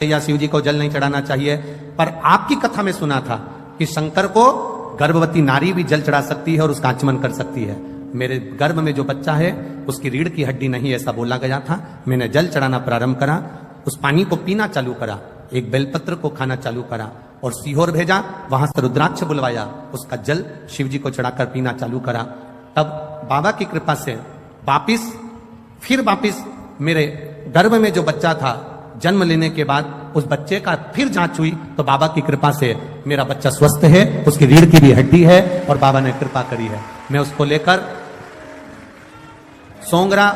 या शिव जी को जल नहीं चढ़ाना चाहिए, पर आपकी कथा में सुना था कि शंकर को गर्भवती नारी भी जल चढ़ा सकती है और उसका आचमन कर सकती है। मेरे गर्भ में जो बच्चा है उसकी रीढ़ की हड्डी नहीं, ऐसा बोला गया था। मैंने जल चढ़ाना प्रारंभ करा, उस पानी को पीना चालू करा, एक बेलपत्र को खाना चालू करा और सीहोर भेजा, वहां से रुद्राक्ष बुलवाया, उसका जल शिव जी को चढ़ाकर पीना चालू करा। तब बाबा की कृपा से वापिस मेरे गर्भ में जो बच्चा था, जन्म लेने के बाद उस बच्चे का फिर जांच हुई तो बाबा की कृपा से मेरा बच्चा स्वस्थ है, उसकी रीढ़ की भी हड्डी है और बाबा ने कृपा करी है। मैं उसको लेकर सोंगरा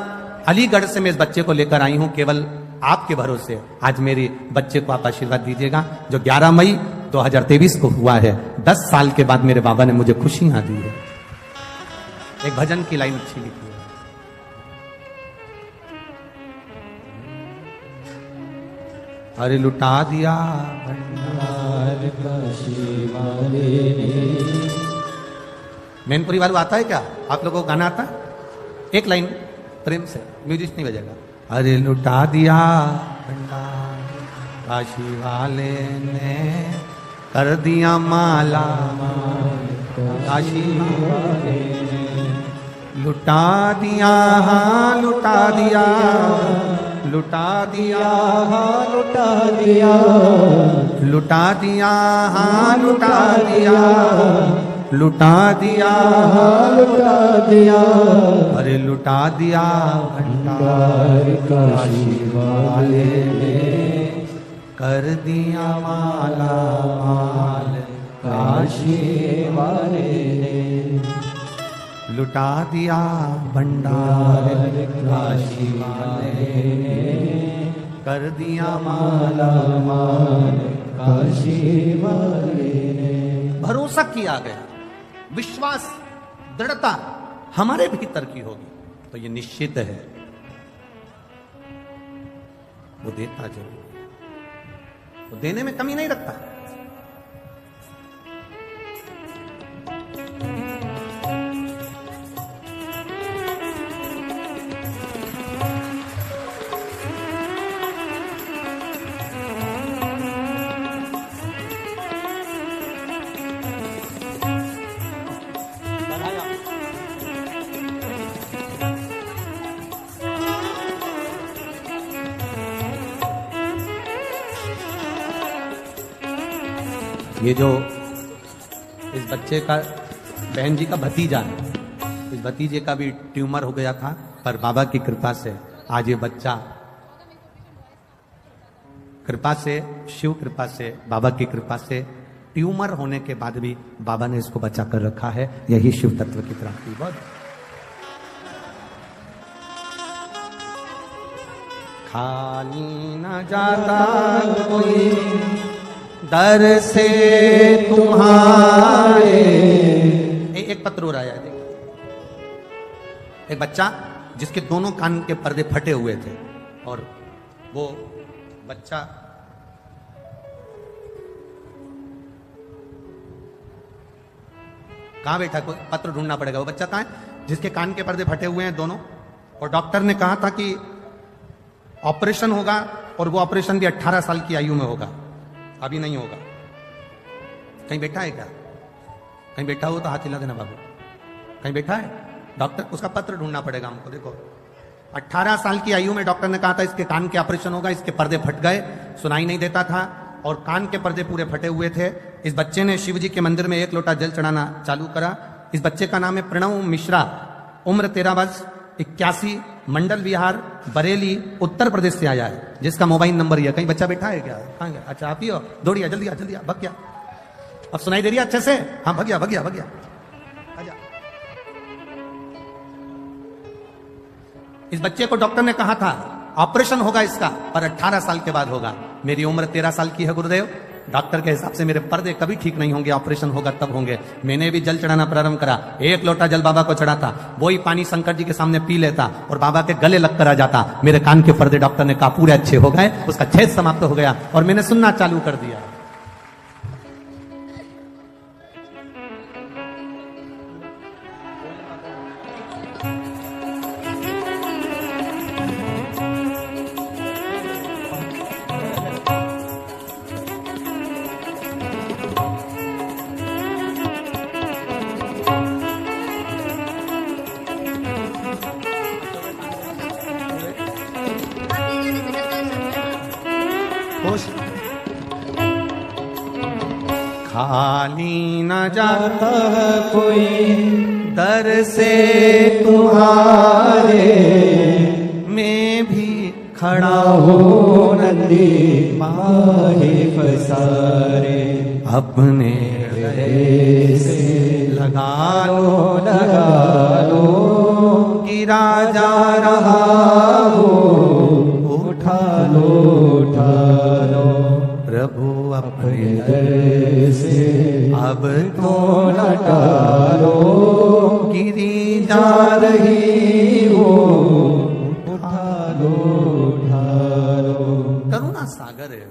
अलीगढ़ से मैं इस बच्चे को लेकर आई हूं केवल आपके भरोसे। आज मेरे बच्चे को आप आशीर्वाद दीजिएगा, जो 11 मई 2023 को हुआ है। 10 साल के बाद मेरे बाबा ने मुझे खुशियां दी है। एक भजन की लाइन अच्छी लिखी है, अरे लुटा दिया भंडार काशी वाले। मैनपुरी वालों आता है क्या? आप लोगों को गाना आता है? एक लाइन प्रेम से, म्यूजिक नहीं बजेगा। अरे लुटा दिया भंडार काशी वाले ने, कर दिया माला काशी वाले ने, लुटा दिया हाँ लुटा दिया, लुटा दिया हाँ लुटा दिया, लुटा दिया हाँ लुटा दिया, लुटा दिया हाँ लुटा दिया, अरे लुटा दिया भंडार काशी वाले ने, कर दिया माला माल काशी वाले ने, लुटा दिया भंडार काशी वाले ने, कर दिया माला माल काशी वाले ने। भरोसा किया गया, विश्वास दृढ़ता हमारे भीतर की होगी तो ये निश्चित है वो देता जरूर है, वो देने में कमी नहीं रखता। ये जो इस बच्चे का बहन जी का भतीजा है, इस भतीजे का भी ट्यूमर हो गया था, पर बाबा की कृपा से आज ये बच्चा, कृपा से, शिव कृपा से, बाबा की कृपा से, ट्यूमर होने के बाद भी बाबा ने इसको बचा कर रखा है। यही शिव तत्व की प्राप्ति। बहुत खाली न जाता कोई दर से तुम्हारे। एक पत्र हो रहा है, एक बच्चा जिसके दोनों कान के पर्दे फटे हुए थे और वो बच्चा कहां बैठा, कोई पत्र ढूंढना पड़ेगा। वो बच्चा कहां है जिसके कान के पर्दे फटे हुए हैं दोनों, और डॉक्टर ने कहा था कि ऑपरेशन होगा और वो ऑपरेशन भी 18 साल की आयु में होगा, अभी नहीं होगा। कहीं बैठा है क्या? कहीं बैठा हो तो हाथ हिला देना बाबू। कहीं बैठा है? डॉक्टर, उसका पत्र ढूंढना पड़ेगा हमको। देखो 18 साल की आयु में डॉक्टर ने कहा था इसके कान के ऑपरेशन होगा, इसके पर्दे फट गए, सुनाई नहीं देता था और कान के पर्दे पूरे फटे हुए थे। इस बच्चे ने शिव जी के मंदिर में 1 लोटा जल चढ़ाना चालू करा। इस बच्चे का नाम है प्रणव मिश्रा, उम्र 13 वर्ष, 81, मंडल विहार, बरेली, उत्तर प्रदेश से आया है, जिसका मोबाइल नंबर यह। कहीं बच्चा बैठा है क्या? कहां गया? अच्छा आप ही हो, दौड़िया जल्दी आ, जल्दी आ, भग गया। अब सुनाई दे रही है अच्छे से? हाँ भग गया, भग गया, भग गया। आजा। इस बच्चे को डॉक्टर ने कहा था ऑपरेशन होगा इसका, पर 18 साल के बाद होगा। मेरी उम्र 13 साल की है गुरुदेव, डॉक्टर के हिसाब से मेरे पर्दे कभी ठीक नहीं होंगे, ऑपरेशन होगा तब होंगे। मैंने भी जल चढ़ाना प्रारंभ करा, 1 लोटा जल बाबा को चढ़ाता, वही पानी शंकर जी के सामने पी लेता और बाबा के गले लगकर आ जाता। मेरे कान के पर्दे डॉक्टर ने कहा पूरे अच्छे हो गए, उसका छेद समाप्त हो गया और मैंने सुनना चालू कर दिया। खुश खाली न जाता कोई दर से तुम्हारे मैं भी खड़ा हो नंदी माहे पसारे अपने हृदय से लगा लगा लो गिरा जा रहा हो उठा लो प्रभु अपने हृदय से अब तो न टालो गिरी जा रही हो उठा लो करुणा सागर है।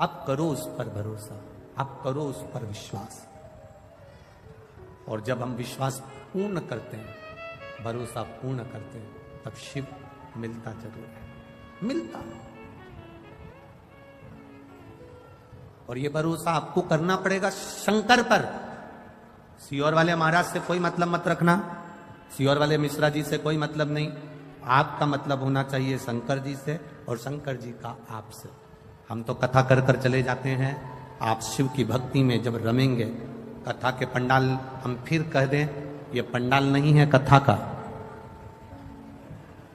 आप करो उस पर भरोसा, आप करो उस पर विश्वास। और जब हम विश्वास पूर्ण करते हैं, भरोसा पूर्ण करते हैं, तब शिव मिलता जरूर है, मिलता है। और ये भरोसा आपको करना पड़ेगा शंकर पर। सियोर वाले महाराज से कोई मतलब मत रखना, सियोर वाले मिश्रा जी से कोई मतलब नहीं। आपका मतलब होना चाहिए शंकर जी से और शंकर जी का आपसे। हम तो कथा कर कर चले जाते हैं, आप शिव की भक्ति में जब रमेंगे, कथा के पंडाल, हम फिर कह दें, ये पंडाल नहीं है कथा का,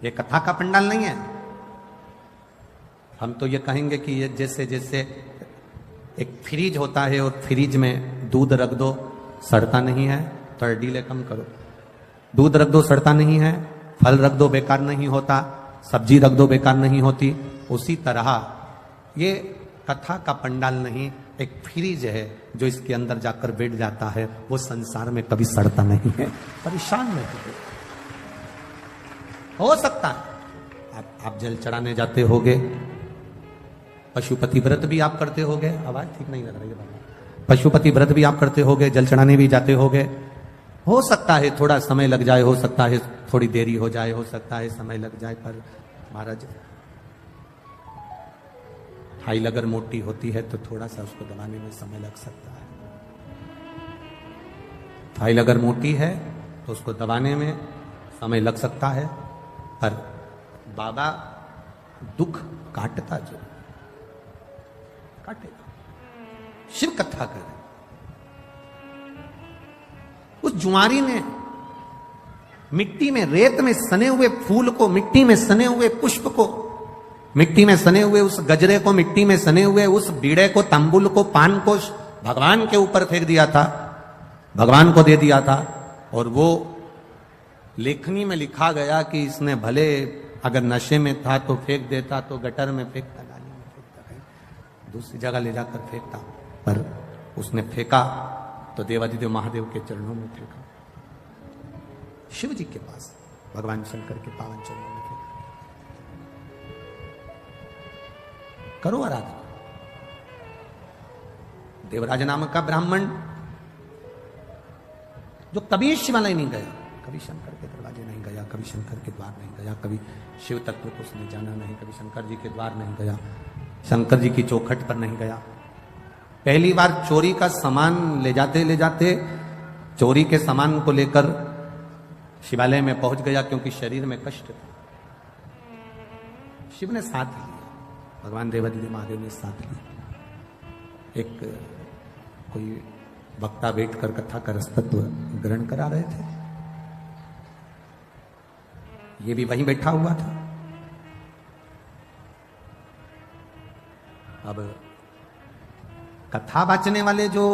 ये कथा का पंडाल नहीं है। हम तो ये कहेंगे कि ये जैसे जैसे एक फ्रिज होता है और फ्रिज में दूध रख दो सड़ता नहीं है, थोड़ा डीले कम करो, दूध रख दो सड़ता नहीं है, फल रख दो बेकार नहीं होता, सब्जी रख दो बेकार नहीं होती। उसी तरह ये कथा का पंडाल नहीं, एक फ्रिज है जो इसके अंदर जाकर बैठ जाता है, वो संसार में कभी सड़ता नहीं है, परेशान नहीं हो सकता है। आप जल चढ़ाने जाते होगे, पशुपति व्रत भी आप करते होगे, आवाज ठीक नहीं लग रही है, पशुपति व्रत भी आप करते होगे, जल चढ़ाने भी जाते होगे। हो सकता है थोड़ा समय लग जाए, हो सकता है थोड़ी देरी हो जाए, हो सकता है समय लग जाए, पर महाराज फाइल अगर मोटी होती है तो थोड़ा सा उसको दबाने में समय लग सकता है। फाइल अगर मोटी है तो उसको दबाने में समय लग सकता है, पर बाबा दुख काटता जो काटेगा। शिव कथा कर, उस जुआरी ने मिट्टी में, रेत में सने हुए फूल को, मिट्टी में सने हुए पुष्प को, मिट्टी में सने हुए उस गजरे को, मिट्टी में सने हुए उस बीड़े को, तंबुल को, पान को भगवान के ऊपर फेंक दिया था, भगवान को दे दिया था। और वो लेखनी में लिखा गया कि इसने भले अगर नशे में था तो फेंक देता, तो गटर में फेंकता, नाली में फेंकता, कहीं दूसरी जगह ले जाकर फेंकता, पर उसने फेंका तो देवाधिदेव महादेव के चरणों में फेंका, शिव जी के पास, भगवान शंकर के पावन चरणों में फेंका। करो आराधना। देवराज नामक का ब्राह्मण जो कभी शिवालय नहीं गया, कभी शंकर के दरवाजे नहीं गया, कभी शंकर के द्वार नहीं गया, कभी शिव तत्व को उसने जाना नहीं, कभी शंकर जी के द्वार नहीं गया, शंकर जी की चौखट पर नहीं गया। पहली बार चोरी का सामान ले जाते चोरी के सामान को लेकर शिवालय में पहुंच गया, क्योंकि शरीर में कष्ट था। शिव ने साथ लिया, भगवान देवाधिदेव महादेव ने साथ लिया। एक कोई वक्ता बैठकर कथा का रसतत्व ग्रहण करा रहे थे, ये भी वहीं बैठा हुआ था। अब कथा बाचने वाले जो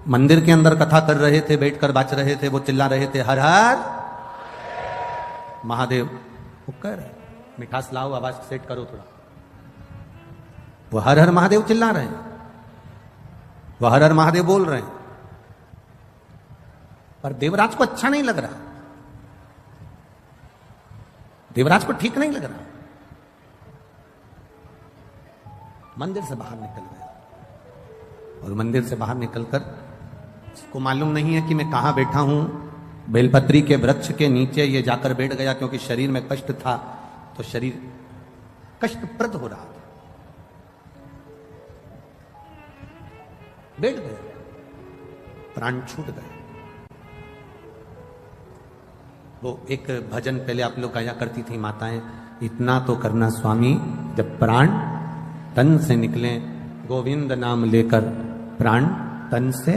मंदिर के अंदर कथा कर रहे थे, बैठकर बाच रहे थे, वो चिल्ला रहे थे, हर हर महादेव। वो कर मिठास लाओ, आवाज सेट करो थोड़ा। वो हर हर महादेव चिल्ला रहे हैं, वो हर हर महादेव बोल रहे हैं, पर देवराज को अच्छा नहीं लग रहा, देवराज को ठीक नहीं लग रहा। मंदिर से बाहर निकल गया, और मंदिर से बाहर निकलकर उसको मालूम नहीं है कि मैं कहां बैठा हूं। बेलपत्री के वृक्ष के नीचे ये जाकर बैठ गया, क्योंकि शरीर में कष्ट था, तो शरीर कष्टप्रद हो रहा था, बैठ गया, प्राण छूट गए। वो एक भजन पहले आप लोग गाया करती थी माताएं, इतना तो करना स्वामी जब प्राण तन से निकले, गोविंद नाम लेकर प्राण तन से